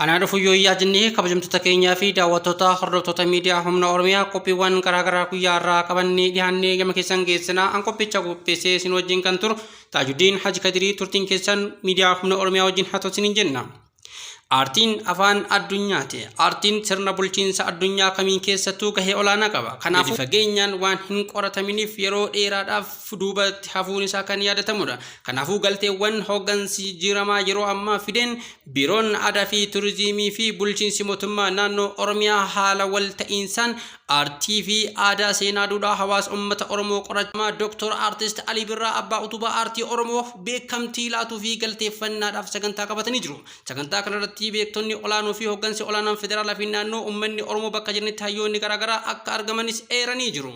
Ana dhufu yoo jennee kabajamtoota keenyaa fi daawwattoota hordoftoota miidiyaa humna Oromiyaa qophiiwwan garaagaraa guyyaa irraa qabannee dhiyaannee gama keessan geessinaa an qophicha qopheessee isin wajjin kan turu Taajudiin Haji Kadirii turtiin keessan miidiyaa humna Oromiyaa wajjin haa ta'u jenna. Artiin afaan addunyaati. Artiin sirna bulchiinsa addunyaa kamiin keessattuu gahee olaanaa qaba. Kanaafuu fageenyaan waan hin qorataminiif yeroo dheeraadhaaf duubatti hafuun isaa kan yaadatamudha. Kanaafuu galteewwan hooggansi jiramaa yeroo ammaa fideen biiroon aadaa fi turizimii fi bulchiinsi mootummaa naannoo Oromiyaa haala wal ta'iinsaan artii fi aadaa seenaa duudhaa hawaasa uummata Oromoo qorachamaa Dr. Artist Alii Birraa Abbaa Utubaa Aartii Oromoof beekamtii laatuu fi galteeffannaadhaaf sagantaa qabatanii jiru. Sagantaa kanarratti beektonni olaanoo fi hooggansi olaanaan federaalaa fi naannoo uummanni Oromoo bakka jiranitti hayyoonni garaagaraa akka argamanis eeranii jiru.